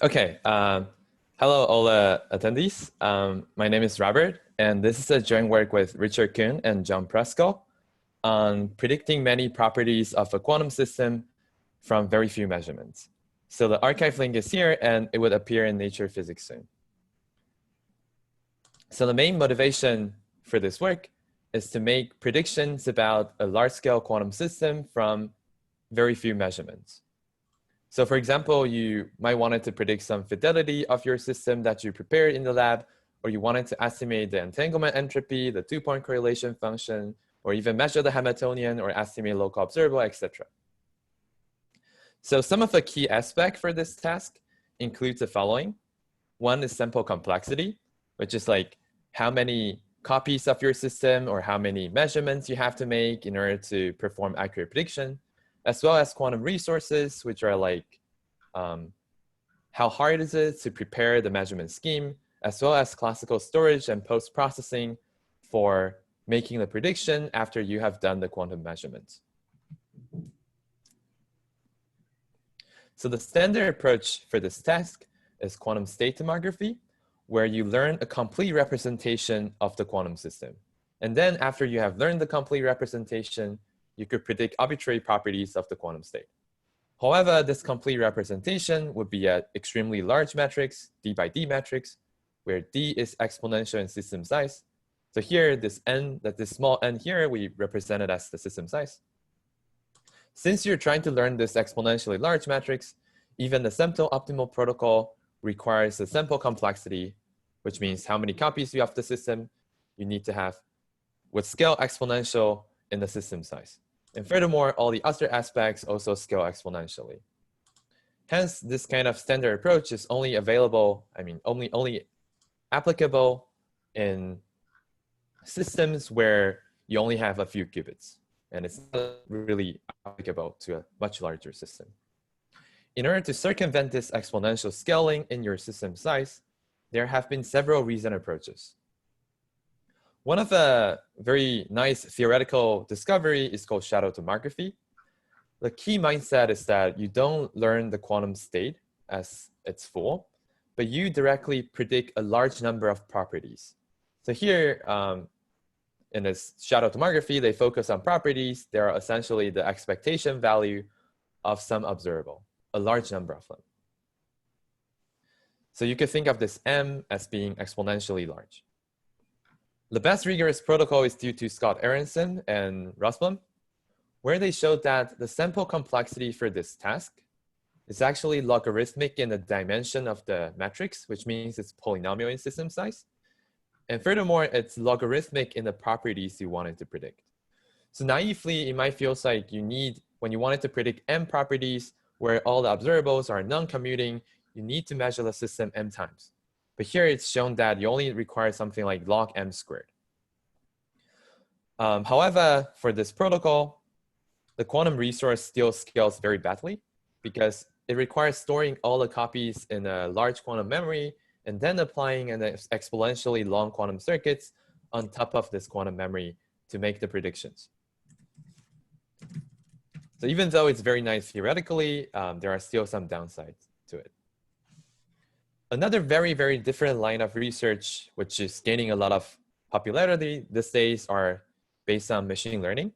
Okay, hello all attendees. My name is Robert, and this is a joint work with Richard Kuhn and John Preskill on predicting many properties of a quantum system from very few measurements. So the archive link is here, and it would appear in Nature Physics soon. So the main motivation for this work is to make predictions about a large-scale quantum system from very few measurements. So for example, you might want to predict some fidelity of your system that you prepared in the lab, or you wanted to estimate the entanglement entropy, the two-point correlation function, or even measure the Hamiltonian or estimate local observable, etc. So some of the key aspects for this task includes the following. One is sample complexity, which is like how many copies of your system or how many measurements you have to make in order to perform accurate prediction, as well as quantum resources, which are like how hard is it to prepare the measurement scheme, as well as classical storage and post-processing for making the prediction after you have done the quantum measurements. So the standard approach for this task is quantum state tomography, where you learn a complete representation of the quantum system. And then after you have learned the complete representation, you could predict arbitrary properties of the quantum state. However, this complete representation would be an extremely large matrix, D by D matrix, where D is exponential in system size. So here, this n, this small n here, we represent it as the system size. Since you're trying to learn this exponentially large matrix, even the symptom optimal protocol requires a sample complexity, which means how many copies you have the system you need to have with scale exponential in the system size. And furthermore, all the other aspects also scale exponentially. Hence, this kind of standard approach is only available, only applicable in systems where you only have a few qubits. And it's not really applicable to a much larger system. In order to circumvent this exponential scaling in your system size, there have been several recent approaches. One of the very nice theoretical discovery is called shadow tomography. The key mindset is that you don't learn the quantum state as its full, but you directly predict a large number of properties. So here, in this shadow tomography, they focus on properties. They are essentially the expectation value of some observable, a large number of them. So you could think of this M as being exponentially large. The best rigorous protocol is due to Scott Aronson and Rosblum, where they showed that the sample complexity for this task is actually logarithmic in the dimension of the matrix, which means it's polynomial in system size. And furthermore, it's logarithmic in the properties you wanted to predict. So naively, it might feel like you need, when you wanted to predict M properties where all the observables are non-commuting, you need to measure the system M times. But here it's shown that you only require something like log M squared. However, for this protocol, the quantum resource still scales very badly because it requires storing all the copies in a large quantum memory and then applying an exponentially long quantum circuits on top of this quantum memory to make the predictions. So even though it's very nice theoretically, there are still some downsides to it. Another very, very different line of research, which is gaining a lot of popularity these days, are based on machine learning,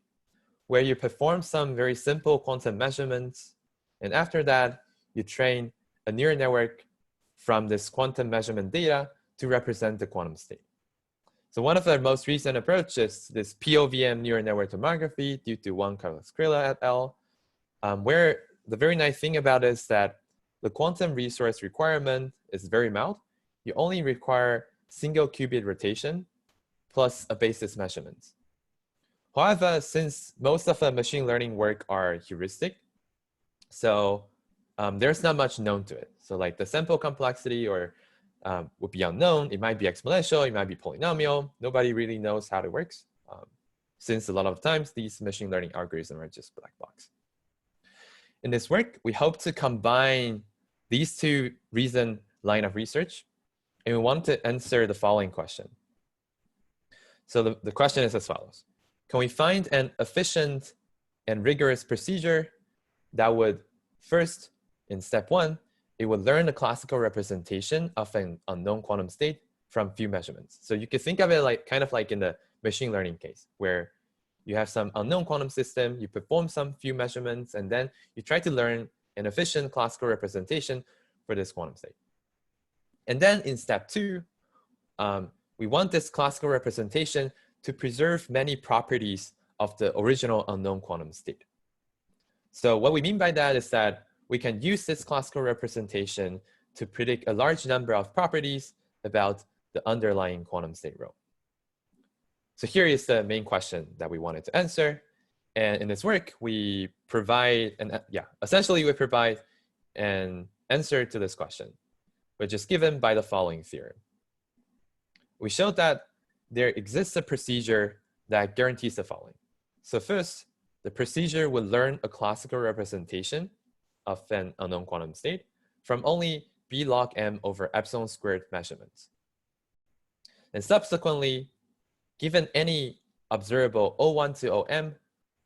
where you perform some very simple quantum measurements. And after that, you train a neural network from this quantum measurement data to represent the quantum state. So one of the most recent approaches, this POVM neural network tomography due to Huang et al., where the very nice thing about it is that the quantum resource requirement is very mild. You only require single qubit rotation plus a basis measurement. However, since most of the machine learning work are heuristic, so there's not much known to it. So like the sample complexity would be unknown. It might be exponential, it might be polynomial. Nobody really knows how it works. Since a lot of times these machine learning algorithms are just black box. In this work, we hope to combine these two recent line of research, and we want to answer the following question. So the question is as follows. Can we find an efficient and rigorous procedure that would first, in step one, it would learn a classical representation of an unknown quantum state from few measurements. So you could think of it like kind of like in the machine learning case, where you have some unknown quantum system, you perform some few measurements, and then you try to learn an efficient classical representation for this quantum state. And then in step 2, we want this classical representation to preserve many properties of the original unknown quantum state. So what we mean by that is that we can use this classical representation to predict a large number of properties about the underlying quantum state rho. So here is the main question that we wanted to answer. And in this work, we provide, essentially we provide an answer to this question, which is given by the following theorem. We showed that there exists a procedure that guarantees the following. So first, the procedure will learn a classical representation of an unknown quantum state from only b log m over epsilon squared measurements. And subsequently, given any observable O1 to OM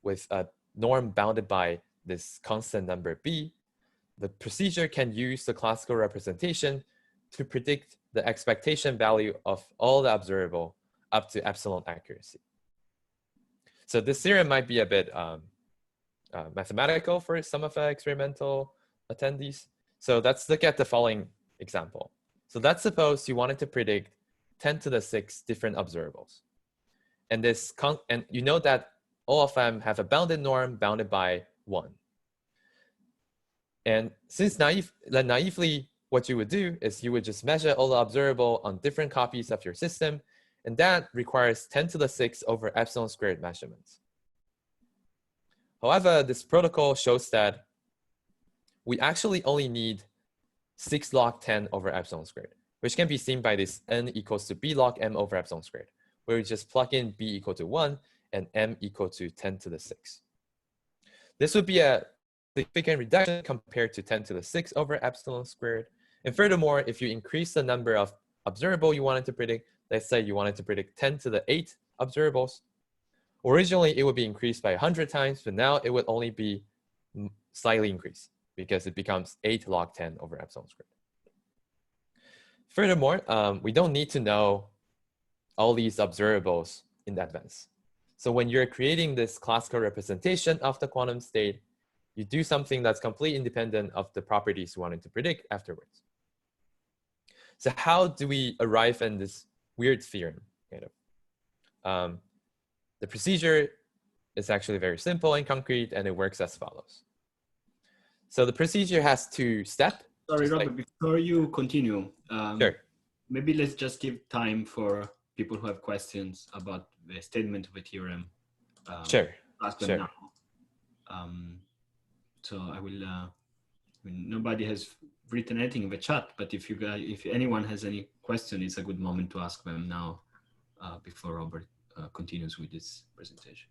with a norm bounded by this constant number b, the procedure can use the classical representation to predict the expectation value of all the observable up to epsilon accuracy. So this theorem might be a bit mathematical for some of our experimental attendees. So let's look at the following example. So let's suppose you wanted to predict 10 to the 6 different observables. And you know that all of them have a bounded norm bounded by 1. And since naively, what you would do is you would just measure all the observable on different copies of your system, and that requires 10 to the 6 over epsilon squared measurements. However, this protocol shows that we actually only need 6 log 10 over epsilon squared, which can be seen by this n equals to b log m over epsilon squared, where we just plug in b equal to 1 and m equal to 10 to the 6. This would be a significant reduction compared to 10 to the 6 over epsilon squared. And furthermore, if you increase the number of observable you wanted to predict, let's say you wanted to predict 10 to the 8 observables, originally it would be increased by 100 times, but now it would only be slightly increased because it becomes 8 log 10 over epsilon squared. Furthermore, we don't need to know all these observables in advance. So when you're creating this classical representation of the quantum state, you do something that's completely independent of the properties you wanted to predict afterwards. So how do we arrive at this weird theorem? The procedure is actually very simple and concrete, and it works as follows. So the procedure has 2 steps. Sorry, Robert, before you continue, sure. Maybe let's just give time for people who have questions about the statement of a theorem. Sure. Ask them now. So I will. Nobody has written anything in the chat, but if anyone has any question, it's a good moment to ask them now before Robert continues with this presentation.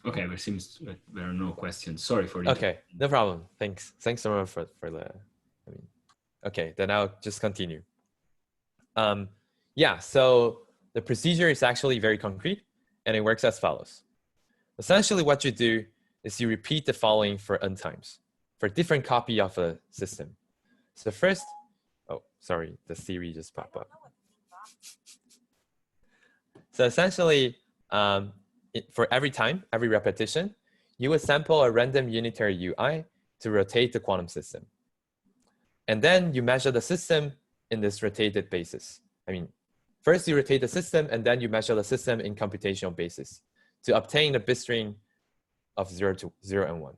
Okay, there seems that there are no questions. Sorry for that. Okay, no problem. Thanks so much for the. Okay, then I'll just continue. Yeah, so the procedure is actually very concrete, and it works as follows. Essentially, what you do is you repeat the following for n times for different copy of a system. So first, oh, sorry, the theory just popped up. So essentially, for every time, every repetition, you would sample a random unitary UI to rotate the quantum system. And then you measure the system in this rotated basis. First you rotate the system, and then you measure the system in computational basis to obtain the bit string of 0 and 1.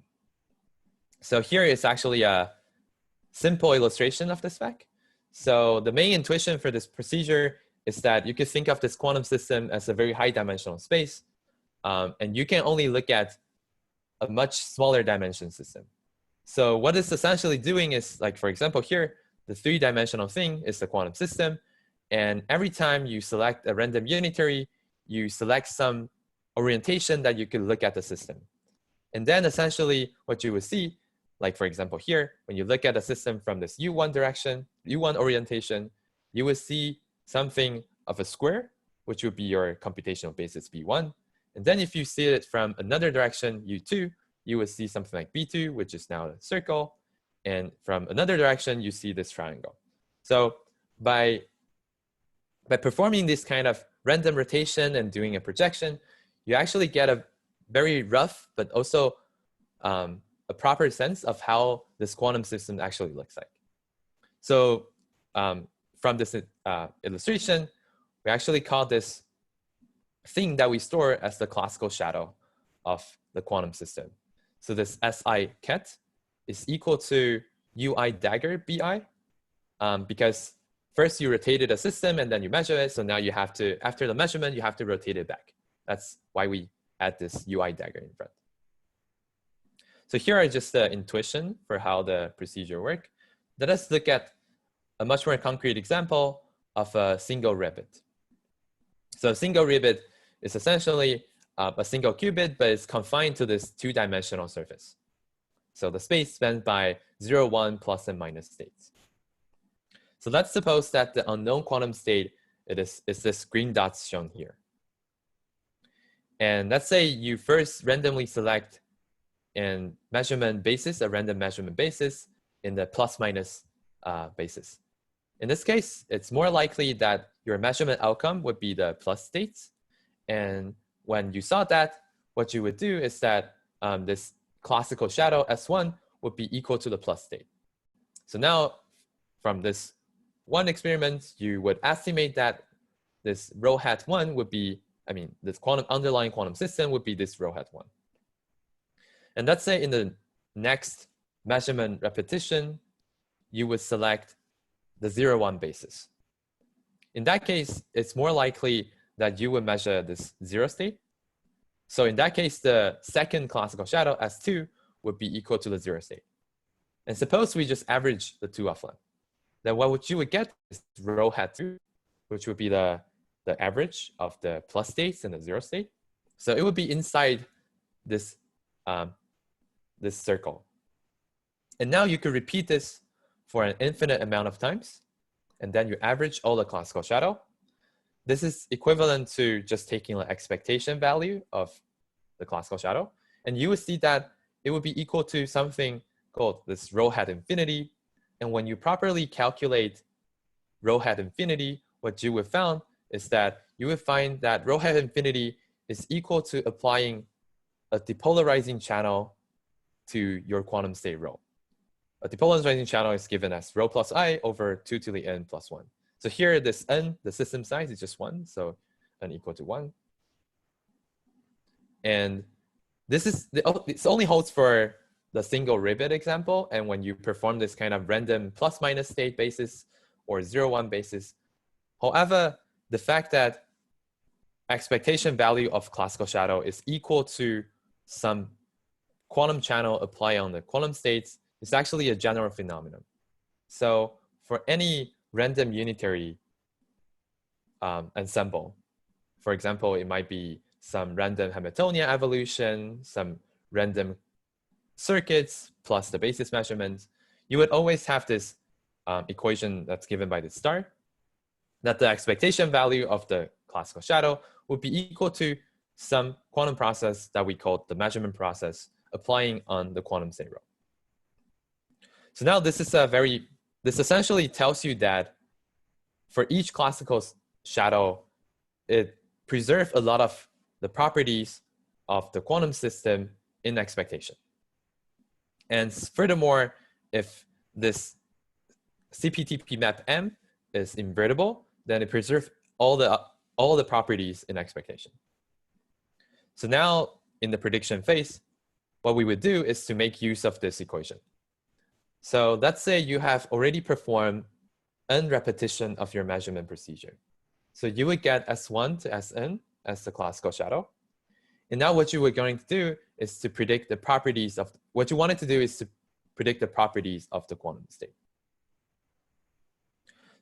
So here is actually a simple illustration of this fact. So the main intuition for this procedure is that you could think of this quantum system as a very high dimensional space, and you can only look at a much smaller dimension system. So what it's essentially doing is, like, for example, here, the 3-dimensional thing is the quantum system. And every time you select a random unitary, you select some orientation that you could look at the system. And then essentially what you would see, like, for example, here, when you look at the system from this U1 direction, U1 orientation, you would see something of a square, which would be your computational basis B1. And then if you see it from another direction, U2, you would see something like B2, which is now a circle. And from another direction, you see this triangle. So by performing this kind of random rotation and doing a projection, you actually get a very rough, but also a proper sense of how this quantum system actually looks like. So from this illustration, we actually call this thing that we store as the classical shadow of the quantum system. So this SI ket is equal to UI dagger BI, because first you rotated a system and then you measure it. So now you have to, after the measurement, you have to rotate it back. That's why we add this UI dagger in front. So here are just the intuition for how the procedure works. Let us look at a much more concrete example of a single ribbit. So a single ribbit is essentially a single qubit, but it's confined to this two-dimensional surface. So the space spanned by 0, 1, plus and minus states. So let's suppose that the unknown quantum state is this green dots shown here. And let's say you first randomly select a random measurement basis in the plus minus basis. In this case, it's more likely that your measurement outcome would be the plus states. And when you saw that, what you would do is that this classical shadow S1 would be equal to the plus state. So now from this one experiment, you would estimate that this rho hat 1 would be, this underlying quantum system would be this rho hat 1. And let's say in the next measurement repetition, you would select the 0, 1 basis. In that case, it's more likely that you would measure this 0 state. So in that case, the second classical shadow, S2, would be equal to the 0 state. And suppose we just average the two of them. Then what you would get is rho hat 2, which would be the average of the plus states and the 0 state. So it would be inside this, this circle. And now you could repeat this for an infinite amount of times. And then you average all the classical shadow. This is equivalent to just taking the expectation value of the classical shadow. And you would see that it would be equal to something called this rho hat infinity. And when you properly calculate rho hat infinity, what you would find is that you would find that rho hat infinity is equal to applying a depolarizing channel to your quantum state rho. A depolarizing channel is given as rho plus I over 2 to the n plus 1. So here, this n, the system size is just 1, so n equal to 1. And this only holds for the single ribbit example. And when you perform this kind of random plus minus state basis or 0, 1 basis. However, the fact that expectation value of classical shadow is equal to some quantum channel applied on the quantum states is actually a general phenomenon. So for any random unitary ensemble, for example, it might be some random Hamiltonian evolution, some random circuits plus the basis measurements, you would always have this equation that's given by the star, that the expectation value of the classical shadow would be equal to some quantum process that we call the measurement process applying on the quantum state rho. So now this essentially tells you that for each classical shadow, it preserves a lot of the properties of the quantum system in expectation. And furthermore, if this CPTP map M is invertible, then it preserves all the properties in expectation. So now in the prediction phase, what we would do is to make use of this equation. So let's say you have already performed n repetition of your measurement procedure. So you would get S1 to Sn as the classical shadow. And now what you were going to do is to predict the properties of, what you wanted to do is to predict the properties of the quantum state.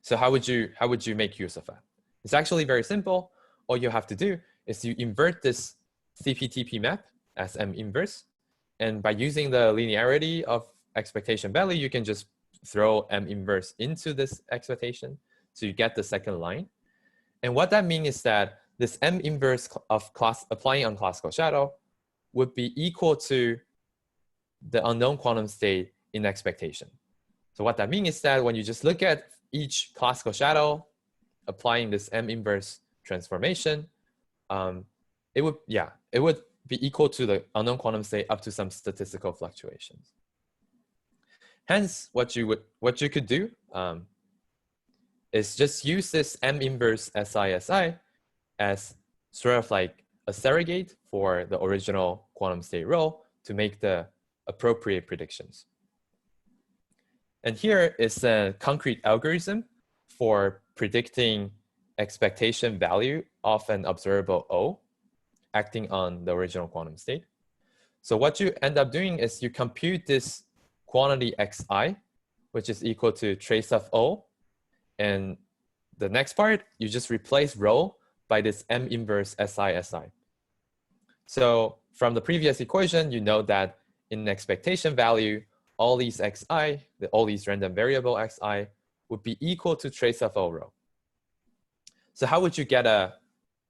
So how would you make use of that? It's actually very simple. All you have to do is you invert this CPTP map as M inverse. And by using the linearity of expectation value, you can just throw M inverse into this expectation. So you get the second line. And what that means is that this M inverse of applying on classical shadow would be equal to the unknown quantum state in expectation. So what that means is that when you just look at each classical shadow applying this M inverse transformation, it would be equal to the unknown quantum state up to some statistical fluctuations. Hence, what you could do is just use this M inverse SI as sort of like a surrogate for the original quantum state rho to make the appropriate predictions. And here is a concrete algorithm for predicting expectation value of an observable O acting on the original quantum state. So what you end up doing is you compute this quantity xi, which is equal to trace of O. And the next part, you just replace rho by this M inverse SI. So from the previous equation, you know that in expectation value, all these xi, all these random variable xi, would be equal to trace of O rho. So how would you get a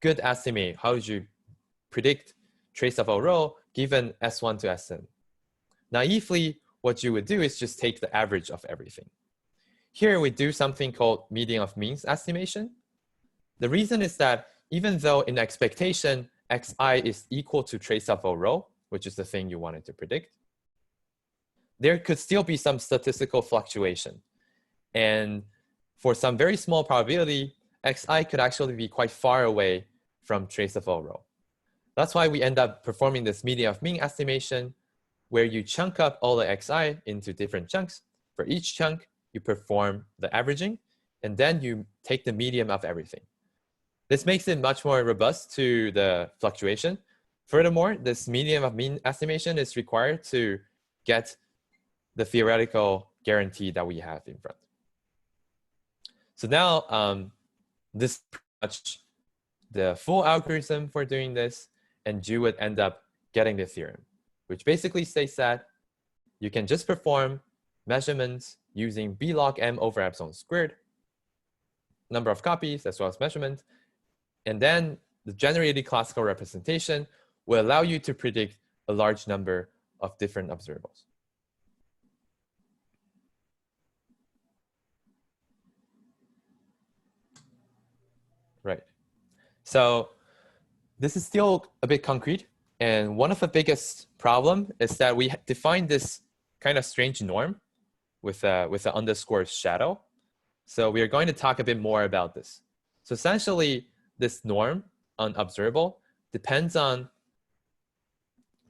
good estimate? How would you predict trace of O rho given S1 to Sn? Naively, what you would do is just take the average of everything. Here we do something called median of means estimation. The reason is that even though in expectation, xi is equal to trace of O rho, which is the thing you wanted to predict, there could still be some statistical fluctuation. And for some very small probability, xi could actually be quite far away from trace of O rho. That's why we end up performing this median of mean estimation, where you chunk up all the xi into different chunks. For each chunk, you perform the averaging, and then you take the median of everything. This makes it much more robust to the fluctuation. Furthermore, this median of mean estimation is required to get the theoretical guarantee that we have in front. So now, this is pretty much the full algorithm for doing this, and you would end up getting the theorem, which basically states that you can just perform measurements using B log M over epsilon squared, number of copies as well as measurement, and then the generated classical representation will allow you to predict a large number of different observables. Right. So this is still a bit concrete. And one of the biggest problem is that we define this kind of strange norm with a underscore shadow. So we are going to talk a bit more about this. So essentially, this norm on observable depends on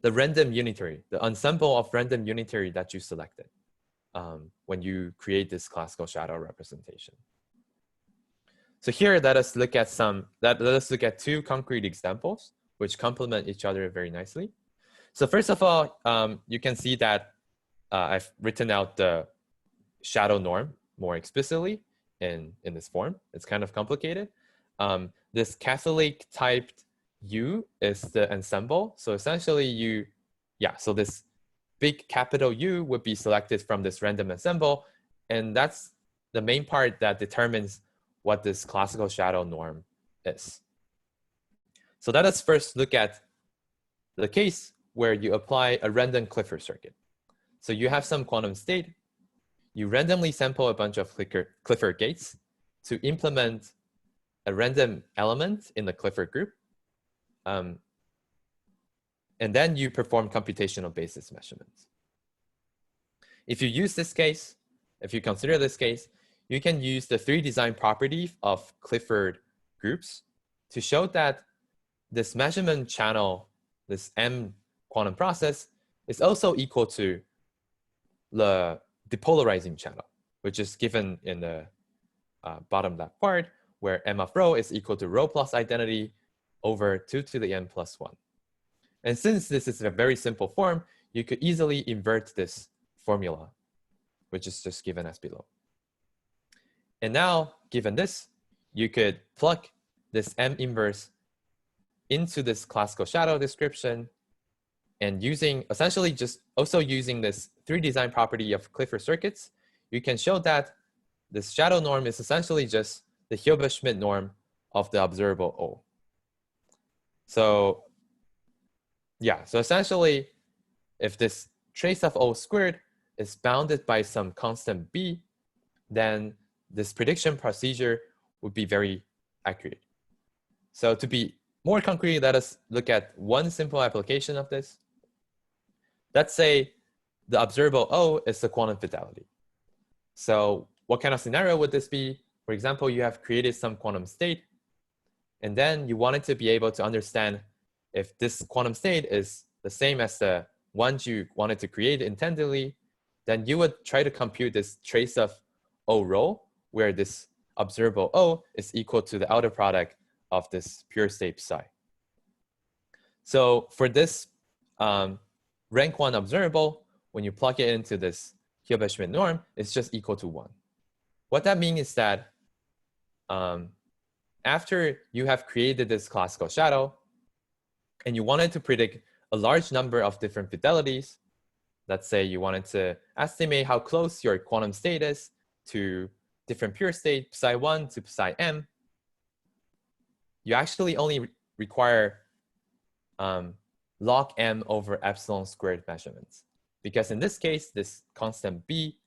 the random unitary, the ensemble of random unitary that you selected when you create this classical shadow representation. So here, let us look at two concrete examples which complement each other very nicely. So first of all, you can see that I've written out the shadow norm more explicitly in this form. It's kind of complicated. This Catholic typed U is the ensemble. So essentially so this big capital U would be selected from this random ensemble. And that's the main part that determines what this classical shadow norm is. So let us first look at the case where you apply a random Clifford circuit. So you have some quantum state, you randomly sample a bunch of Clifford gates to implement a random element in the Clifford group. And then you perform computational basis measurements. If you use this case, if you consider this case, you can use the three design property of Clifford groups to show that this measurement channel, this M quantum process, is also equal to the depolarizing channel, which is given in the bottom left part, where M of rho is equal to rho plus identity over 2 to the n plus 1. And since this is a very simple form, you could easily invert this formula, which is just given as below. And now, given this, you could plug this M inverse into this classical shadow description, and essentially just also using this three design property of Clifford circuits, you can show that this shadow norm is essentially just the Hilbert-Schmidt norm of the observable O. So yeah, so essentially, if this trace of O squared is bounded by some constant B, then this prediction procedure would be very accurate. So to be more concrete, let us look at one simple application of this. Let's say the observable O is the quantum fidelity. So what kind of scenario would this be? For example, you have created some quantum state, and then you wanted to be able to understand if this quantum state is the same as the ones you wanted to create intendedly, then you would try to compute this trace of O rho, where this observable O is equal to the outer product of this pure state psi. So for this rank 1 observable, when you plug it into this Hilbert-Schmidt norm, it's just equal to 1. What that means is that after you have created this classical shadow and you wanted to predict a large number of different fidelities, let's say you wanted to estimate how close your quantum state is to different pure state, psi 1 to psi m, you actually only require log m over epsilon squared measurements. Because in this case, this constant b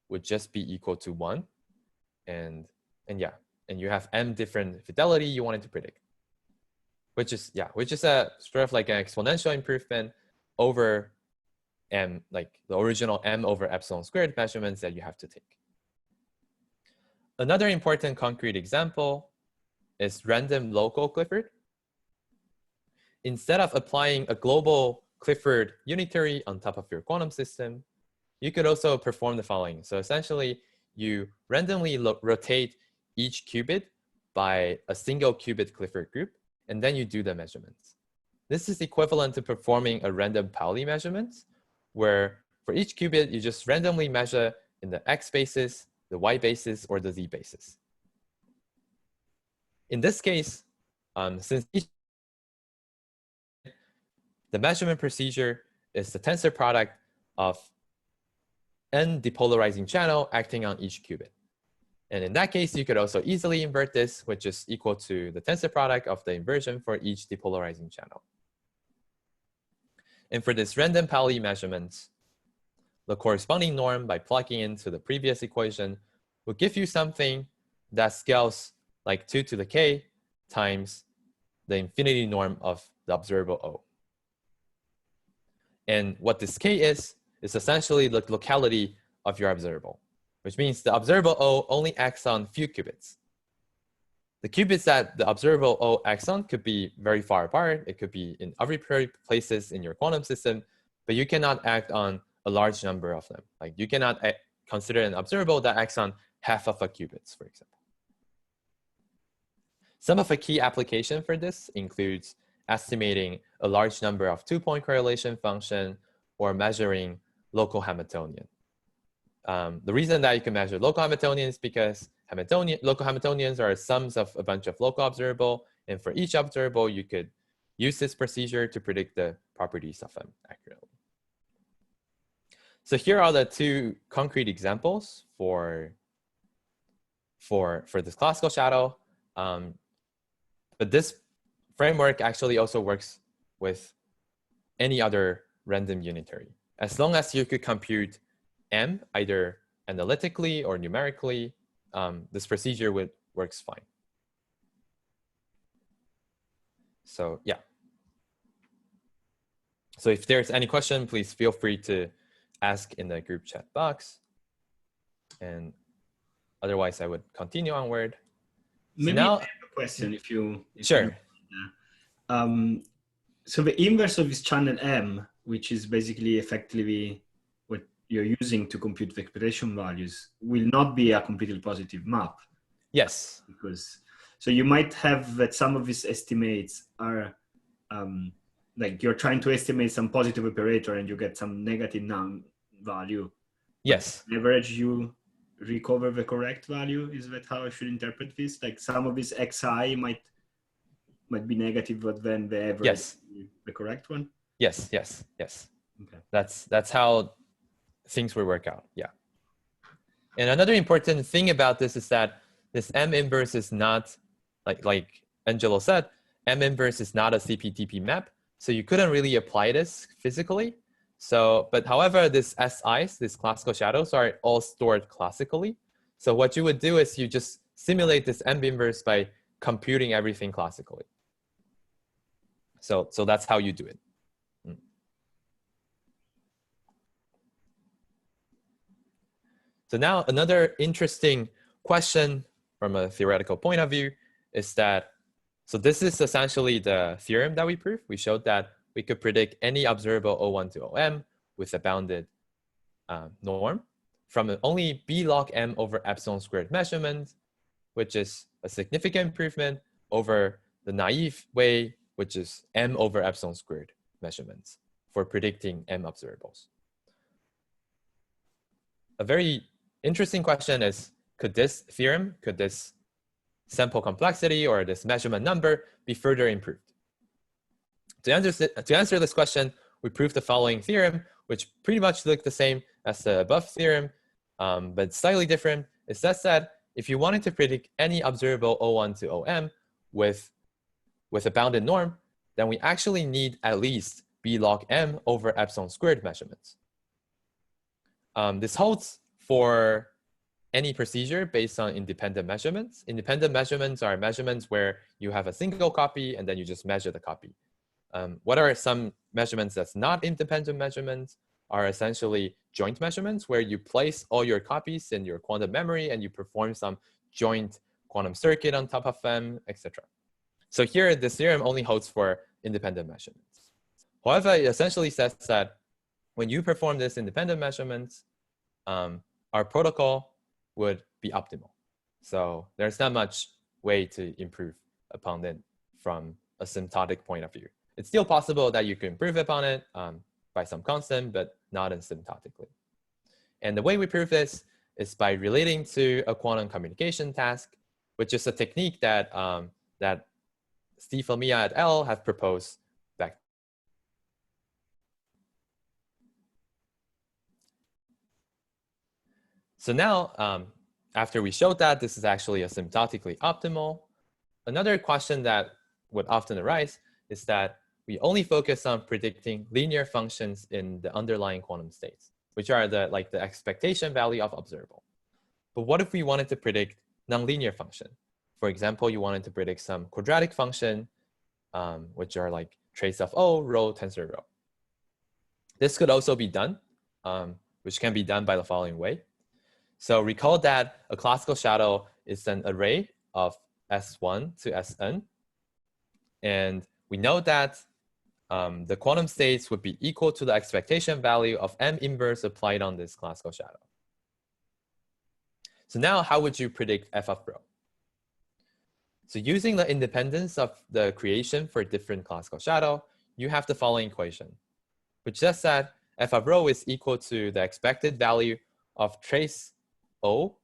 would just be equal to 1. And you have m different fidelity you wanted to predict. Which is a sort of like an exponential improvement over m, like the original m over epsilon squared measurements that you have to take. Another important concrete example is random local Clifford. Instead of applying a global Clifford unitary on top of your quantum system, you could also perform the following. So essentially, you randomly rotate each qubit by a single qubit Clifford group, and then you do the measurements. This is equivalent to performing a random Pauli measurement, where for each qubit, you just randomly measure in the x basis, the y basis, or the z basis. In this case, since the measurement procedure is the tensor product of n depolarizing channel acting on each qubit. And in that case, you could also easily invert this, which is equal to the tensor product of the inversion for each depolarizing channel. And for this random Pauli measurement, the corresponding norm by plugging into the previous equation will give you something that scales like 2 to the k times the infinity norm of the observable O. And what this k is essentially the locality of your observable, which means the observable O only acts on few qubits. The qubits that the observable O acts on could be very far apart. It could be in arbitrary places in your quantum system, but you cannot act on a large number of them. Like you cannot consider an observable that acts on half of a qubits, for example. Some of the key application for this includes estimating a large number of two-point correlation function or measuring local Hamiltonian. The reason that you can measure local Hamiltonian is because local Hamiltonians are sums of a bunch of local observable, and for each observable, you could use this procedure to predict the properties of them accurately. So here are the two concrete examples for this classical shadow. But this framework actually also works with any other random unitary. As long as you could compute m, either analytically or numerically, this procedure works fine. So yeah. So if there's any question, please feel free to ask in the group chat box. And otherwise, I would continue onward. So Maybe now, I have a question if you sure. So the inverse of this channel M, which is basically effectively what you're using to compute the expectation values, will not be a completely positive map. Yes. Because so you might have that some of these estimates are like you're trying to estimate some positive operator and you get some negative noun value. Yes. On average, you recover the correct value. Is that how I should interpret this? Like some of this xi might be negative, but then the average is the correct one? Yes. Okay. That's how things will work out. Yeah. And another important thing about this is that this M inverse is not like Angelo said, M inverse is not a CP-DP map, so you couldn't really apply this physically. So, but however, this SIs, these classical shadows, are all stored classically. So what you would do is you just simulate this M inverse by computing everything classically. So that's how you do it. So now another interesting question from a theoretical point of view is that, so this is essentially the theorem that we proved. We showed that we could predict any observable O1 to OM with a bounded norm from an only B log M over epsilon squared measurement, which is a significant improvement over the naive way, which is M over epsilon squared measurements for predicting M observables. A very interesting question is, could this theorem, could this sample complexity or this measurement number be further improved? To answer this question, we proved the following theorem, which pretty much looked the same as the above theorem, but slightly different. It says that if you wanted to predict any observable O1 to OM with a bounded norm, then we actually need at least B log M over epsilon squared measurements. This holds for any procedure based on independent measurements. Independent measurements are measurements where you have a single copy and then you just measure the copy. What are some measurements that's not independent measurements are essentially joint measurements where you place all your copies in your quantum memory and you perform some joint quantum circuit on top of them, etc. So here, this theorem only holds for independent measurements. However, it essentially says that when you perform this independent measurements, our protocol would be optimal. So there's not much way to improve upon it from a asymptotic point of view. It's still possible that you can improve upon it by some constant, but not asymptotically. And the way we prove this is by relating to a quantum communication task, which is a technique that, that Steve Lamia et al. Have proposed back. So now, after we showed that this is actually asymptotically optimal, another question that would often arise is that we only focus on predicting linear functions in the underlying quantum states, which are the expectation value of observable. But what if we wanted to predict nonlinear function? For example, you wanted to predict some quadratic function, which are like trace of O, rho, tensor rho. This could also be done, which can be done by the following way. So recall that a classical shadow is an array of S1 to Sn. And we know that the quantum states would be equal to the expectation value of M inverse applied on this classical shadow. So now how would you predict f of rho? So using the independence of the creation for different classical shadow, you have the following equation, which says that f of rho is equal to the expected value of trace O,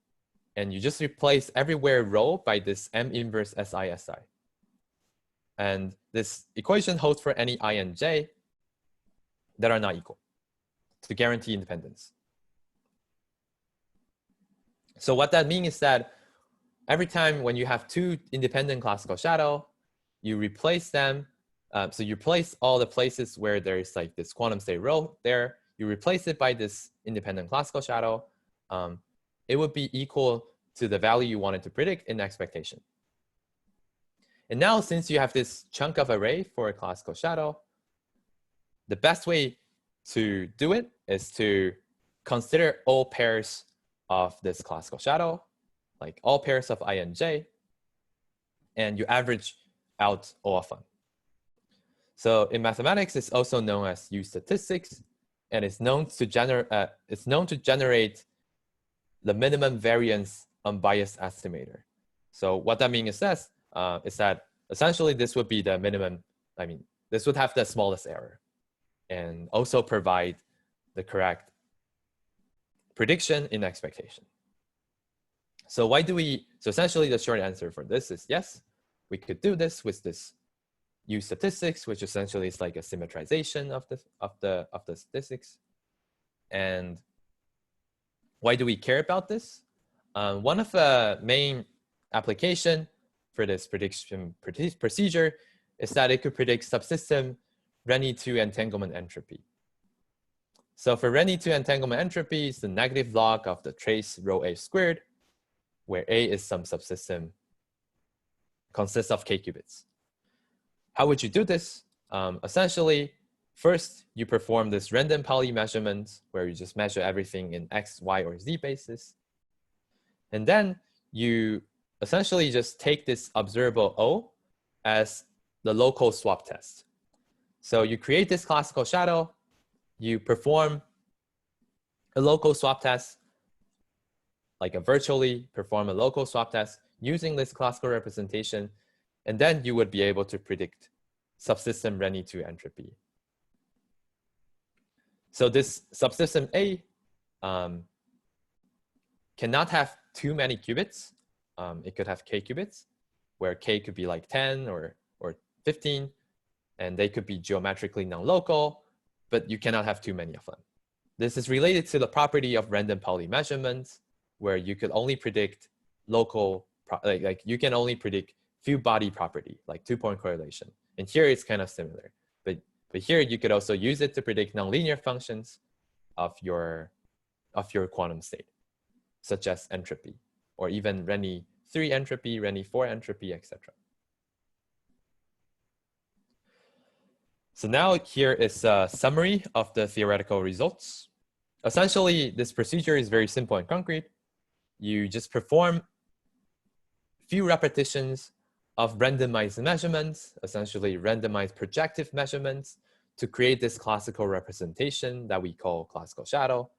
and you just replace everywhere rho by this M inverse SI. And this equation holds for any I and j that are not equal to guarantee independence. So what that means is that every time when you have two independent classical shadow, you replace them. So you replace all the places where there's like this quantum state rho there, you replace it by this independent classical shadow. It would be equal to the value you wanted to predict in expectation. And now, since you have this chunk of array for a classical shadow, the best way to do it is to consider all pairs of this classical shadow, like all pairs of I and j, and you average out O of 1. So in mathematics, it's also known as U statistics, and it's known to generate the minimum variance unbiased estimator. So what that means is that essentially this would be the minimum, this would have the smallest error and also provide the correct prediction in expectation. So so essentially the short answer for this is yes, we could do this with this U statistics, which essentially is like a symmetrization of the statistics. And why do we care about this? One of the main application for this prediction procedure is that it could predict subsystem Renyi-2 entanglement entropy. So for Renyi-2 entanglement entropy, it's the negative log of the trace rho A squared, where A is some subsystem consists of k qubits. How would you do this? Essentially, first you perform this random Pauli measurement where you just measure everything in X, Y, or Z basis. And then you essentially just take this observable O as the local swap test. So you create this classical shadow, you perform a local swap test, like a virtually perform a local swap test using this classical representation, and then you would be able to predict subsystem Renyi-2 entropy. So this subsystem A cannot have too many qubits. It could have k qubits, where k could be like 10 or 15, and they could be geometrically non-local, but you cannot have too many of them. This is related to the property of random Pauli measurements, where you could only predict local, like you can only predict few body property, like 2-point correlation. And here it's kind of similar, but here you could also use it to predict nonlinear functions of your quantum state, such as entropy, or even Renyi-3 entropy, Renyi-4 entropy, etc. So now here is a summary of the theoretical results. Essentially, this procedure is very simple and concrete. You just perform few repetitions of randomized measurements, essentially randomized projective measurements, to create this classical representation that we call classical shadow.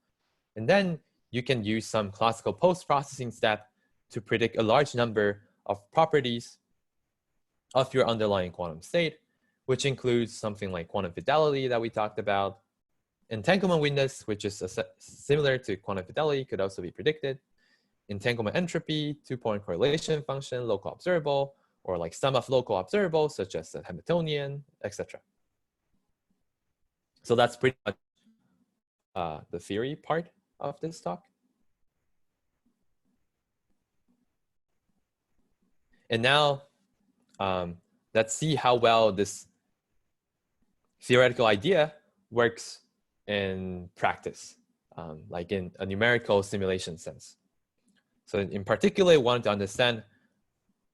And then you can use some classical post-processing step to predict a large number of properties of your underlying quantum state, which includes something like quantum fidelity that we talked about. Entanglement weakness, which is similar to quantum fidelity, could also be predicted. Entanglement entropy, 2-point correlation function, local observable, or like sum of local observables, such as the Hamiltonian, etc. So that's pretty much the theory part of this talk. And now let's see how well this theoretical idea works in practice, like in a numerical simulation sense. So in particular, I wanted to understand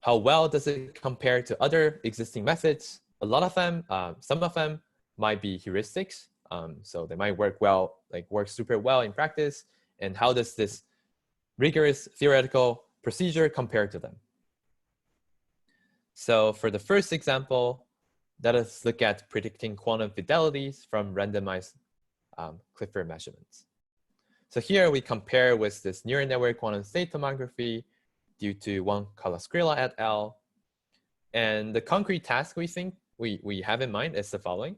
how well does it compare to other existing methods. A lot of them, some of them might be heuristics. So they might work well, like work super well in practice. And how does this rigorous theoretical procedure compare to them? So for the first example, let us look at predicting quantum fidelities from randomized Clifford measurements. So here we compare with this neural network quantum state tomography due to Huang et al. And the concrete task we think we have in mind is the following.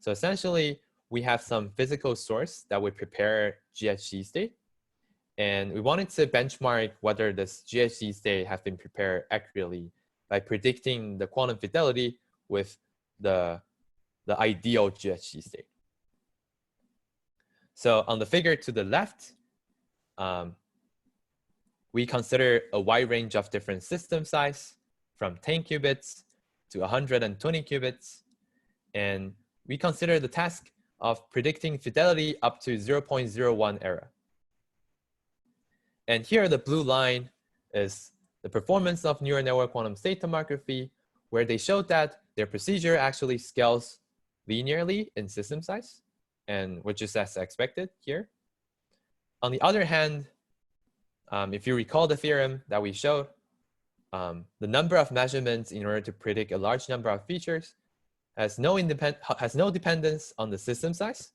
So essentially, we have some physical source that would prepare GHZ state. And we wanted to benchmark whether this GHZ state has been prepared accurately by predicting the quantum fidelity with the ideal GHZ state. So on the figure to the left, we consider a wide range of different system size from 10 qubits to 120 qubits. And we consider the task of predicting fidelity up to 0.01 error. And here the blue line is the performance of neural network quantum state tomography, where they showed that their procedure actually scales linearly in system size, and which is as expected here. On the other hand, if you recall the theorem that we showed, the number of measurements in order to predict a large number of features has no dependence on the system size.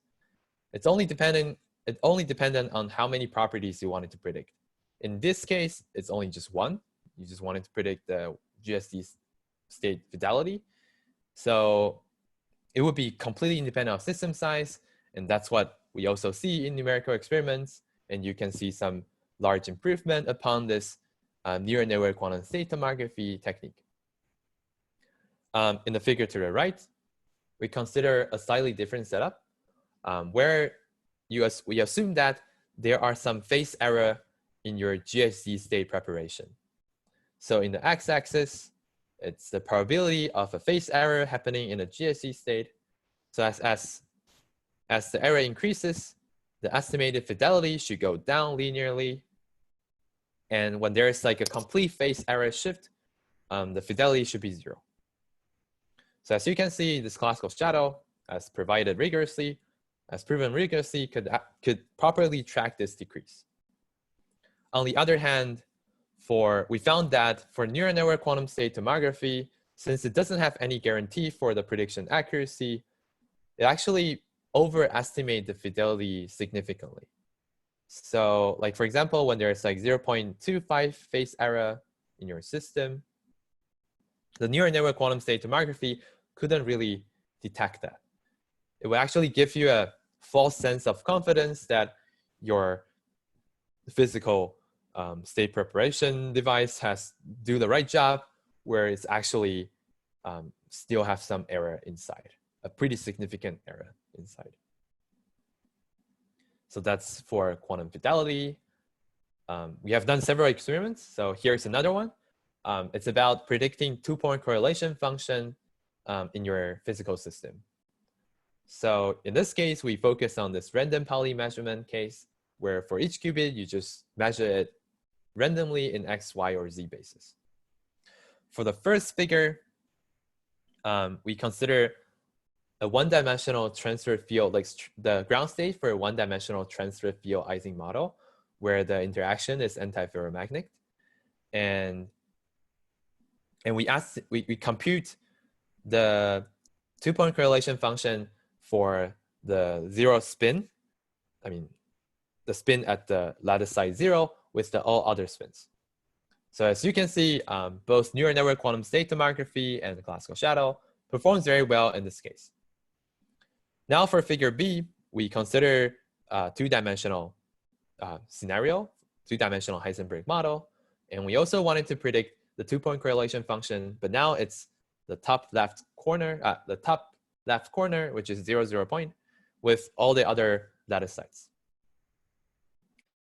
It's only dependent on how many properties you wanted to predict. In this case, it's only just one. You just wanted to predict the GHZ state fidelity. So it would be completely independent of system size. And that's what we also see in numerical experiments. And you can see some large improvement upon this neural network quantum state tomography technique. In the figure to the right, we consider a slightly different setup where we assume that there are some phase error in your GHZ state preparation. So in the x-axis, It's the probability of a phase error happening in a GSE state. So as the error increases, the estimated fidelity should go down linearly. And when there's like a complete phase error shift, the fidelity should be 0. So as you can see, this classical shadow, as provided rigorously, as proven rigorously, could properly track this decrease. On the other hand, we found that for neural network quantum state tomography, since it doesn't have any guarantee for the prediction accuracy, it actually overestimates the fidelity significantly. So like, for example, when there's like 0.25 phase error in your system, the neural network quantum state tomography couldn't really detect that. It would actually give you a false sense of confidence that your physical state preparation device has do the right job, where it's actually still have some error inside, a pretty significant error inside. So that's for quantum fidelity. We have done several experiments. So here's another one. It's about predicting two-point correlation function in your physical system. So in this case, we focus on this random Pauli measurement case, where for each qubit, you just measure it randomly in X, Y, or Z basis. For the first figure, we consider a one-dimensional transfer field, like the ground state for a one-dimensional transfer field Ising model, where the interaction is antiferromagnetic. And we compute the two-point correlation function for the 0 spin. I mean, the spin at the lattice size 0 with the all other spins. So as you can see, both neural network quantum state tomography and the classical shadow performs very well in this case. Now for figure B, we consider two-dimensional scenario, two-dimensional Heisenberg model. And we also wanted to predict the two-point correlation function, but now it's the top left corner, which is 0, 0 point, with all the other lattice sites.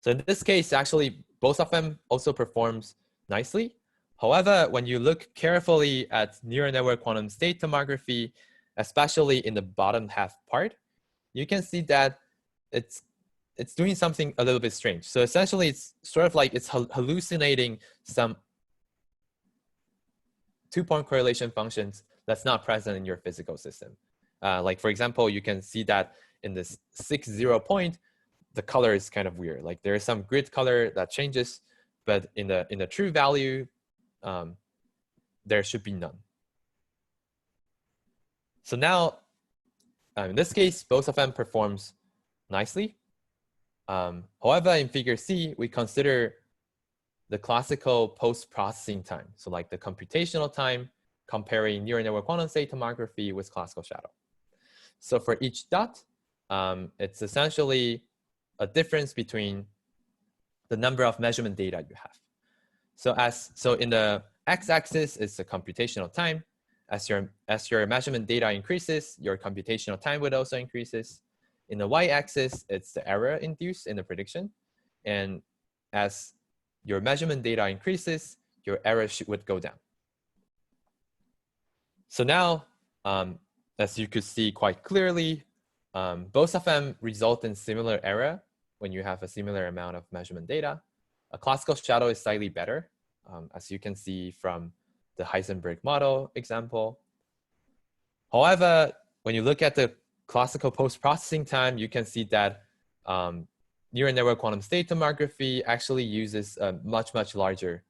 So in this case, actually, both of them also performs nicely. However, when you look carefully at neural network quantum state tomography, especially in the bottom half part, you can see that it's doing something a little bit strange. So essentially, it's sort of like it's hallucinating some two-point correlation functions that's not present in your physical system. Like for example, you can see that in this 6, 0 point, the color is kind of weird. Like there is some grid color that changes, but in the true value, there should be none. So now, in this case, both of them performs nicely. However, in figure C, we consider the classical post-processing time. So like the computational time, comparing neural network quantum state tomography with classical shadow. So for each dot, it's essentially a difference between the number of measurement data you have. So in the x-axis is the computational time. As your measurement data increases, your computational time would also increases. In the y-axis, it's the error induced in the prediction. And as your measurement data increases, your error would go down. So now, as you could see quite clearly, both of them result in similar error when you have a similar amount of measurement data. A classical shadow is slightly better, as you can see from the Heisenberg model example. However, when you look at the classical post-processing time, you can see that neural network quantum state tomography actually uses a much, much larger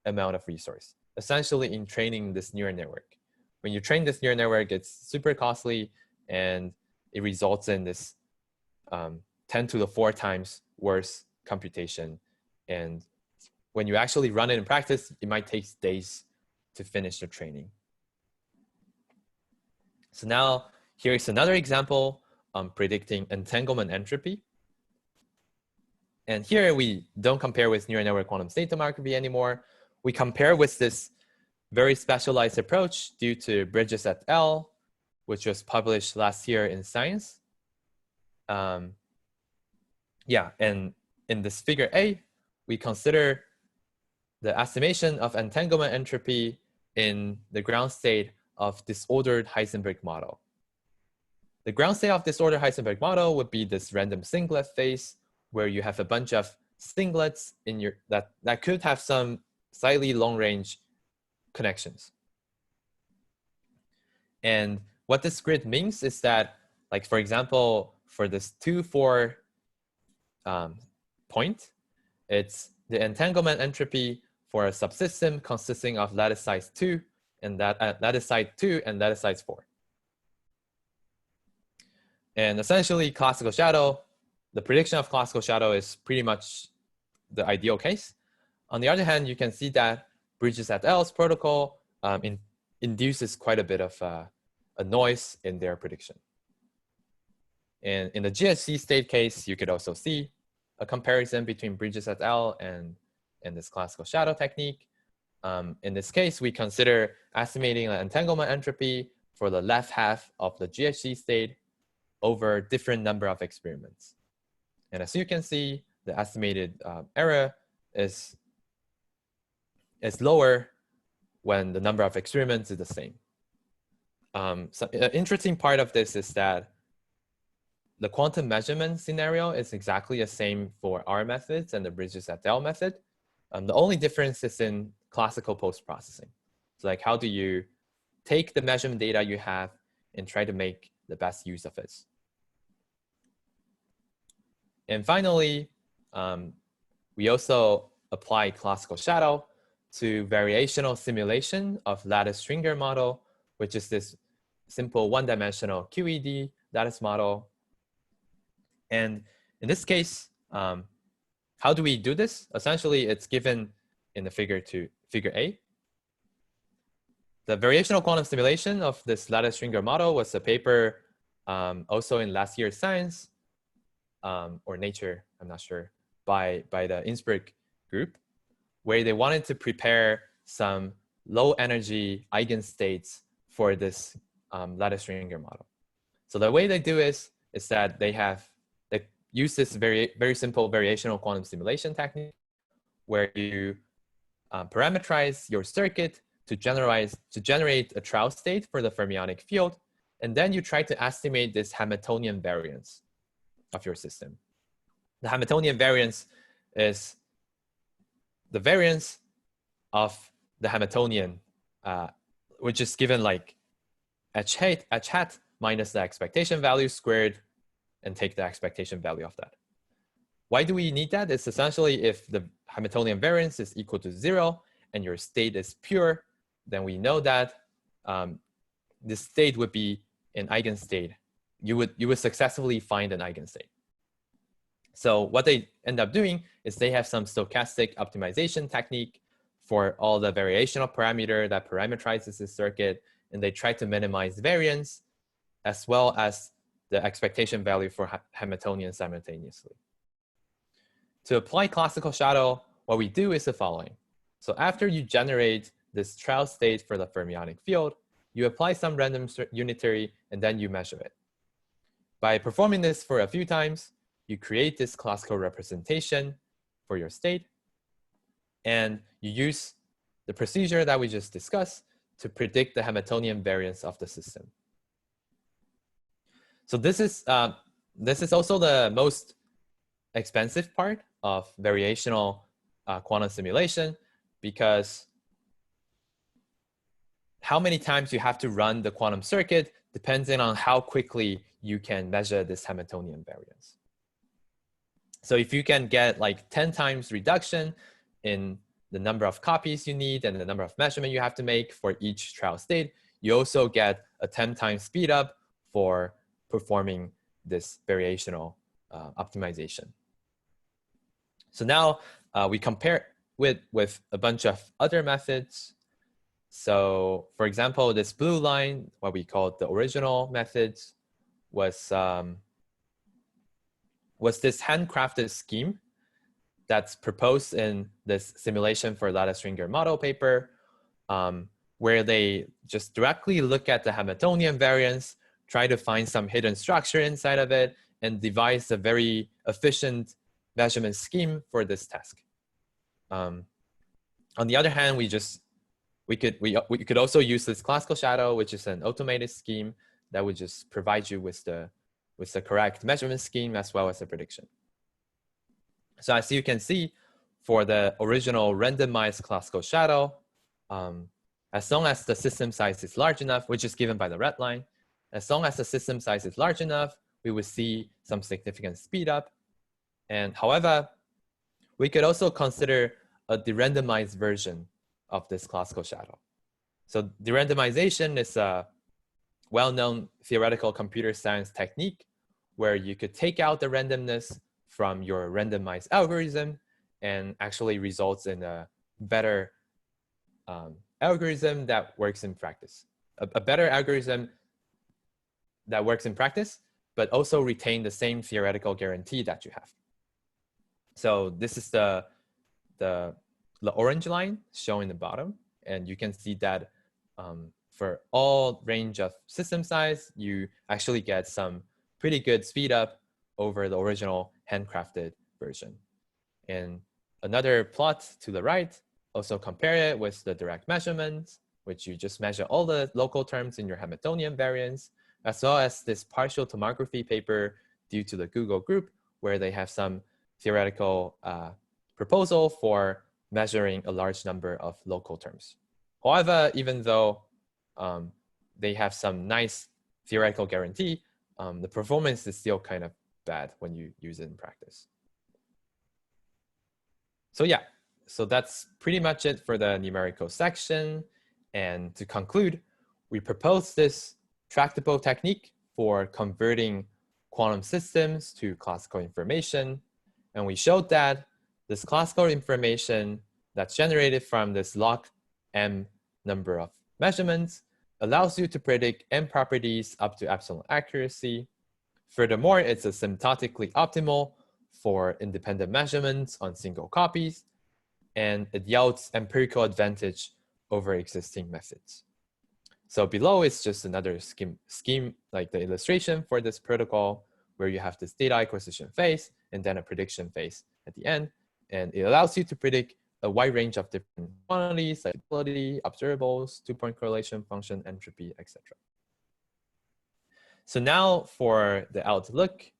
amount of resource, essentially in training this neural network. When you train this neural network, it's super costly, and it results in this 10 to the 4 times worse computation. And when you actually run it in practice, it might take days to finish the training. So now here's another example on predicting entanglement entropy. And here we don't compare with neural network quantum state tomography anymore. We compare with this very specialized approach due to Bridges et al., which was published last year in Science. Yeah, and in this figure A, we consider the estimation of entanglement entropy in the ground state of disordered Heisenberg model. The ground state of disordered Heisenberg model would be this random singlet phase where you have a bunch of singlets in your that could have some slightly long range connections. And what this grid means is that, like, for example, for this 2,4 point, it's the entanglement entropy for a subsystem consisting of lattice size 2 and lattice size 2 and lattice size 4. And essentially, classical shadow, the prediction of classical shadow is pretty much the ideal case. On the other hand, you can see that Bridges et al.'s protocol induces quite a bit of a noise in their prediction. And in the GHZ state case, you could also see a comparison between Bridges et al. and this classical shadow technique. In this case, we consider estimating the entanglement entropy for the left half of the GHZ state over different number of experiments. And as you can see, the estimated error is lower when the number of experiments is the same. So an interesting part of this is that the quantum measurement scenario is exactly the same for our methods and the Bridges et al. Method. The only difference is in classical post-processing. So like, how do you take the measurement data you have and try to make the best use of it? And finally, we also apply classical shadow to variational simulation of lattice Schwinger model, which is this simple one-dimensional QED lattice model. And in this case, how do we do this? Essentially, it's given in the figure A. The variational quantum simulation of this lattice Schwinger model was a paper also in last year's Science or Nature, I'm not sure, by the Innsbruck group, where they wanted to prepare some low energy eigenstates for this lattice Schwinger model. So the way they do is that they use this very simple variational quantum simulation technique where you parameterize your circuit to generate a trial state for the fermionic field, and then you try to estimate this Hamiltonian variance of your system. The Hamiltonian variance is the variance of the Hamiltonian, which is given like h hat minus the expectation value squared, and take the expectation value of that. Why do we need that? It's essentially if the Hamiltonian variance is equal to 0 and your state is pure, then we know that this state would be an eigenstate. You would successfully find an eigenstate. So what they end up doing is they have some stochastic optimization technique for all the variational parameter that parameterizes the circuit, and they try to minimize variance as well as the expectation value for Hamiltonian simultaneously. To apply classical shadow, what we do is the following. So after you generate this trial state for the fermionic field, you apply some random unitary and then you measure it. By performing this for a few times, you create this classical representation for your state, and you use the procedure that we just discussed to predict the Hamiltonian variance of the system. So this is also the most expensive part of variational quantum simulation, because how many times you have to run the quantum circuit depends on how quickly you can measure this Hamiltonian variance. So if you can get like 10 times reduction in the number of copies you need and the number of measurement you have to make for each trial state, you also get a 10 times speed up for performing this variational optimization. So now we compare with a bunch of other methods. So for example, this blue line, what we call the original methods, was this handcrafted scheme that's proposed in this simulation for lattice Schwinger model paper, where they just directly look at the Hamiltonian variance, try to find some hidden structure inside of it, and devise a very efficient measurement scheme for this task. On the other hand, we just we could also use this classical shadow, which is an automated scheme that would just provide you with the correct measurement scheme as well as a prediction. So as you can see, for the original randomized classical shadow, as long as the system size is large enough, which is given by the red line, as long as the system size is large enough, we would see some significant speed up. And however, we could also consider a de-randomized version of this classical shadow. So de-randomization is a well-known theoretical computer science technique where you could take out the randomness from your randomized algorithm and actually results in a better algorithm that works in practice. A better algorithm that works in practice, but also retain the same theoretical guarantee that you have. So this is the orange line shown in the bottom. And you can see that for all range of system size, you actually get some pretty good speed up over the original handcrafted version. And another plot to the right, also compare it with the direct measurements, which you just measure all the local terms in your Hamiltonian variance, as well as this partial tomography paper due to the Google group, where they have some theoretical proposal for measuring a large number of local terms. However, even though they have some nice theoretical guarantee, the performance is still kind of bad when you use it in practice. So yeah, so that's pretty much it for the numerical section. And to conclude, we propose this tractable technique for converting quantum systems to classical information. And we showed that this classical information that's generated from this log m number of measurements allows you to predict m properties up to epsilon accuracy. Furthermore, it's asymptotically optimal for independent measurements on single copies, and it yields empirical advantage over existing methods. So below is just another scheme like the illustration for this protocol, where you have this data acquisition phase and then a prediction phase at the end. And it allows you to predict a wide range of different quantities like fidelity, observables, two-point correlation function, entropy, etc. So now for the outlook,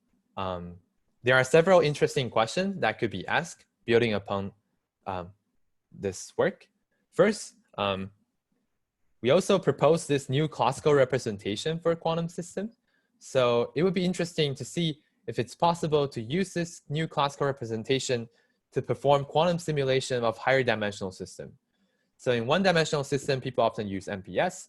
there are several interesting questions that could be asked building upon this work. First, we also propose this new classical representation for quantum systems. So it would be interesting to see if it's possible to use this new classical representation to perform quantum simulation of higher dimensional system. So in one-dimensional system, people often use MPS.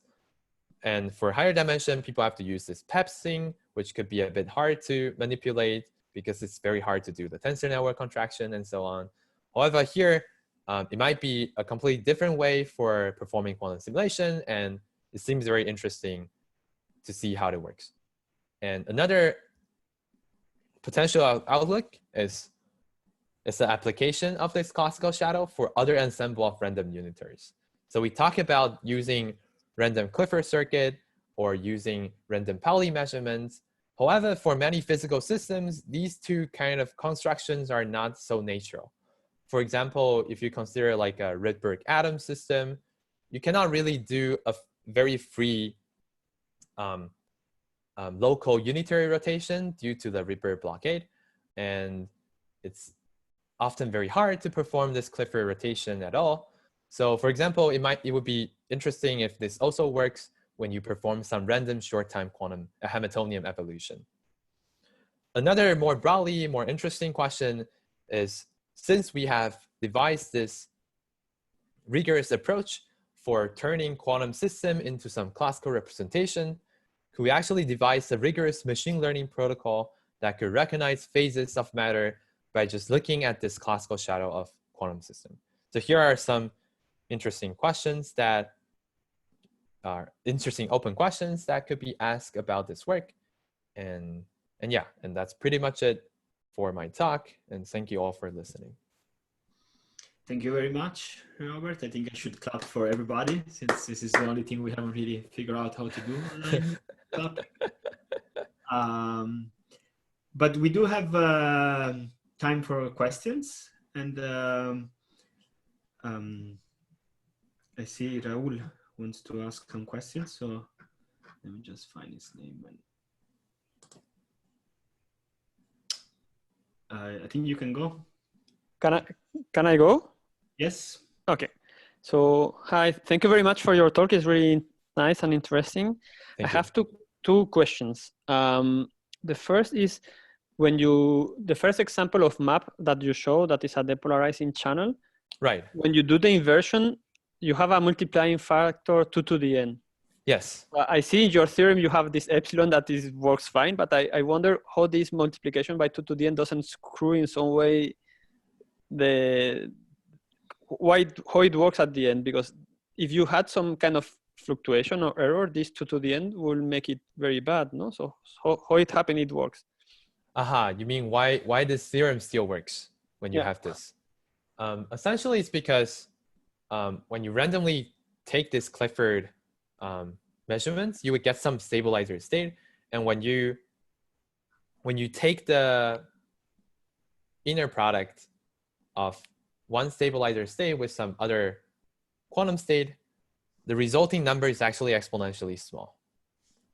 And for higher dimension, people have to use this PEPS thing, which could be a bit hard to manipulate because it's very hard to do the tensor network contraction and so on. However, here, it might be a completely different way for performing quantum simulation, and it seems very interesting to see how it works. And another potential outlook is the application of this classical shadow for other ensemble of random unitaries. So we talk about using random Clifford circuit or using random Pauli measurements. However, for many physical systems, these two kind of constructions are not so natural. For example, if you consider like a Rydberg atom system, you cannot really do a very free local unitary rotation due to the Rydberg blockade. And it's often very hard to perform this Clifford rotation at all. So for example, it would be interesting if this also works when you perform some random short-time quantum Hamiltonian evolution. Another more broadly, more interesting question is, since we have devised this rigorous approach for turning quantum system into some classical representation, could we actually devise a rigorous machine learning protocol that could recognize phases of matter by just looking at this classical shadow of quantum system? So here are some interesting questions that are interesting open questions that could be asked about this work. And yeah, and that's pretty much it for my talk. And thank you all for listening. Thank you very much, Robert. I think I should clap for everybody, since this is the only thing we haven't really figured out how to do online topic. But we do have time for questions, and I see Raul wants to ask some questions, so let me just find his name. And I think you can go. Can I go? Yes. Okay. So hi, thank you very much for your talk. It's really nice and interesting. Thank I you. have two questions. The first is the first example of map that you show that is a depolarizing channel. Right. When you do the inversion, you have a multiplying factor 2 to the n. Yes. I see in your theorem you have this epsilon that works fine, but I wonder how this multiplication by 2 to the n doesn't screw in some way how it works at the end, because if you had some kind of fluctuation or error, this 2 to the n will make it very bad, no? So how it happened, it works. Aha, you mean why this theorem still works when you have this? Essentially, it's because when you randomly take this Clifford measurements, you would get some stabilizer state, and when you take the inner product of one stabilizer state with some other quantum state, the resulting number is actually exponentially small.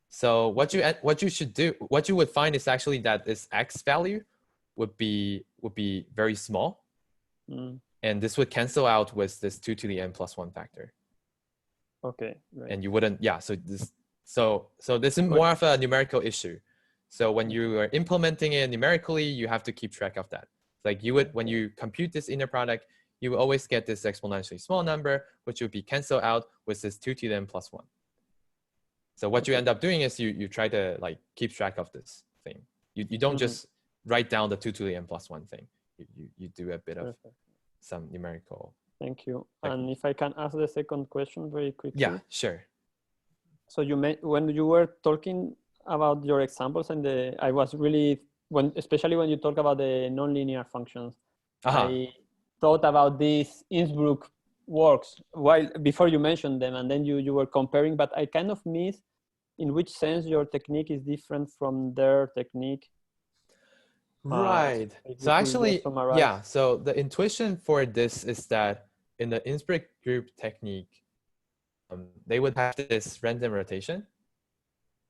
So what you would find is actually that this x value would be very small, and this would cancel out with this 2 to the n plus 1 factor. Okay. Right. And you wouldn't, yeah. So this is more of a numerical issue. So when you are implementing it numerically, you have to keep track of that. Like when you compute this inner product, you will always get this exponentially small number, which would be canceled out with this 2 to the n plus 1. So what you end up doing is you try to like keep track of this thing. You don't just write down the 2 to the n plus 1 thing. You do a bit of some numerical. Thank you. And if I can ask the second question very quickly. Yeah, sure. So when you were talking about your examples, and I was really, especially when you talk about the nonlinear functions, I thought about these Innsbruck works before you mentioned them, and then you were comparing, but I kind of missed in which sense your technique is different from their technique. Right. So actually, yeah. So the intuition for this is that in the Innsbruck group technique, they would have this random rotation,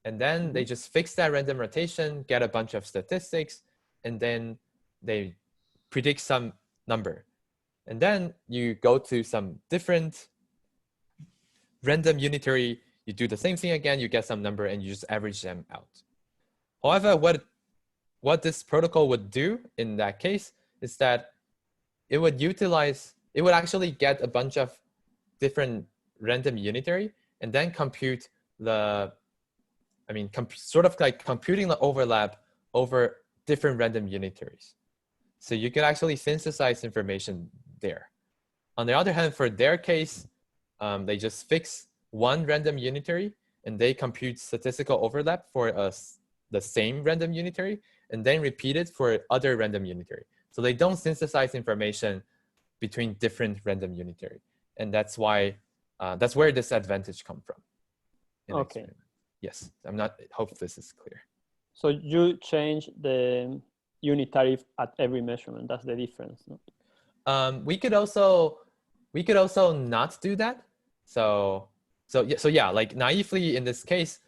and then they just fix that random rotation, get a bunch of statistics, and then they predict some number. And then you go to some different random unitary, you do the same thing again, you get some number, and you just average them out. However, what this protocol would do in that case is that it would actually get a bunch of different random unitary and then compute sort of like computing the overlap over different random unitaries. So you could actually synthesize information there. On the other hand, for their case, they just fix one random unitary and they compute statistical overlap for the same random unitary and then repeat it for other random unitary. So they don't synthesize information between different random unitary. And that's why, that's where this advantage comes from. Okay. Yes, hope this is clear. So you change the unitary at every measurement, that's the difference, no? We could also not do that. So yeah, like naively in this case,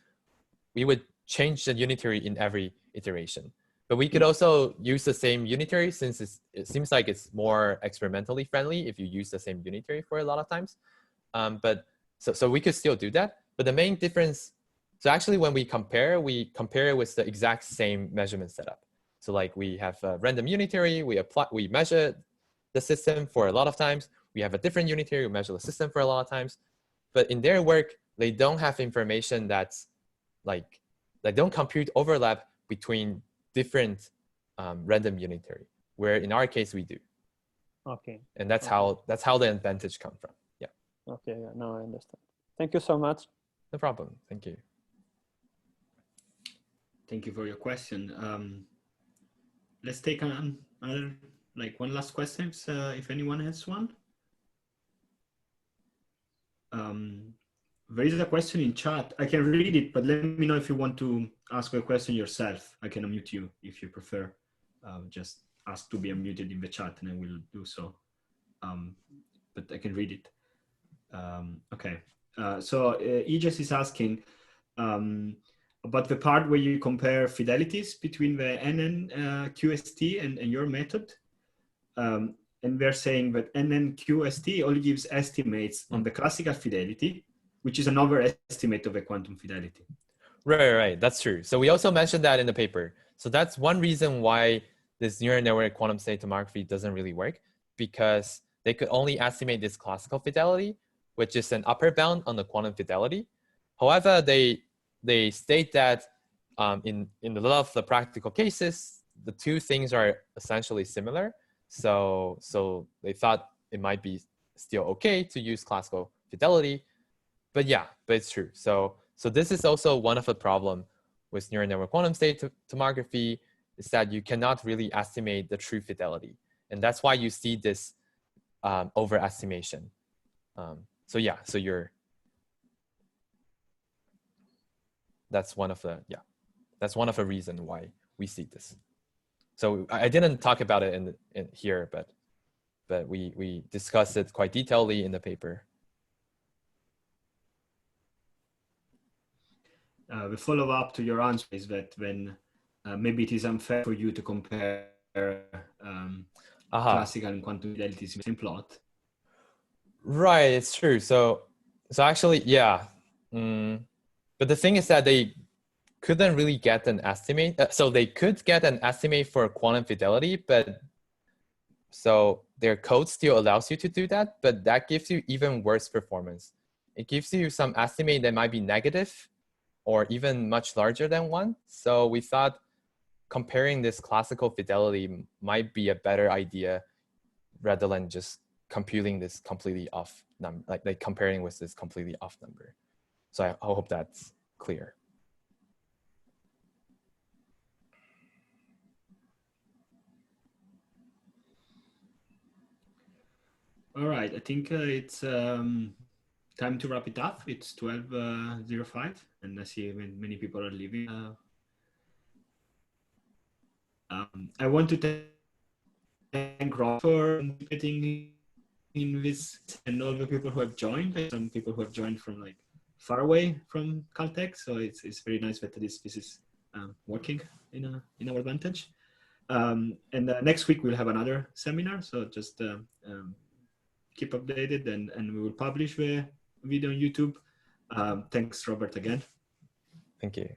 we would change the unitary in every iteration. But we could also use the same unitary since it seems like it's more experimentally friendly if you use the same unitary for a lot of times. But so we could still do that. But the main difference, so actually when we compare with the exact same measurement setup. So like we have a random unitary, we measure the system for a lot of times. We have a different unitary, we measure the system for a lot of times. But in their work, they don't have information that's like, they don't compute overlap between different random unitary, where in our case we do. Okay. And that's how the advantage comes from. Yeah. Okay, yeah, now I understand. Thank you so much. No problem. Thank you. Thank you for your question. Let's take another, like one last question, if anyone has one. There is a question in chat. I can read it, but let me know if you want to ask a question yourself. I can unmute you if you prefer. Just ask to be unmuted in the chat and I will do so. But I can read it. Okay. So Aegis is asking about the part where you compare fidelities between the NN QST and your method. And we're saying that NNQST only gives estimates on the classical fidelity, which is an overestimate of a quantum fidelity. Right. That's true. So we also mentioned that in the paper. So that's one reason why this neural network quantum state tomography doesn't really work, because they could only estimate this classical fidelity, which is an upper bound on the quantum fidelity. However, they state that in a lot of the practical cases, the two things are essentially similar. So they thought it might be still okay to use classical fidelity, but it's true. So this is also one of the problem with neural network quantum state tomography, is that you cannot really estimate the true fidelity, and that's why you see this overestimation. That's one of the reason why we see this. So I didn't talk about it in here, but we discussed it quite detailedly in the paper. The follow-up to your answer is that when maybe it is unfair for you to compare classical and quantum fidelities in the same plot. Right, it's true. So actually, but the thing is that they couldn't really get an estimate. So they could get an estimate for quantum fidelity, but so their code still allows you to do that, but that gives you even worse performance. It gives you some estimate that might be negative or even much larger than 1. So we thought comparing this classical fidelity might be a better idea rather than just computing this completely off number, like comparing with this completely off number. So I hope that's clear. All right, I think it's time to wrap it up. It's 12:05, and I see many people are leaving. I want to thank Rob for participating in this, and all the people who have joined. Some people who have joined from like far away from Caltech, so it's very nice that this is working in our advantage. And next week we'll have another seminar, so just keep updated, and we will publish the video on YouTube. Thanks, Robert, again. Thank you.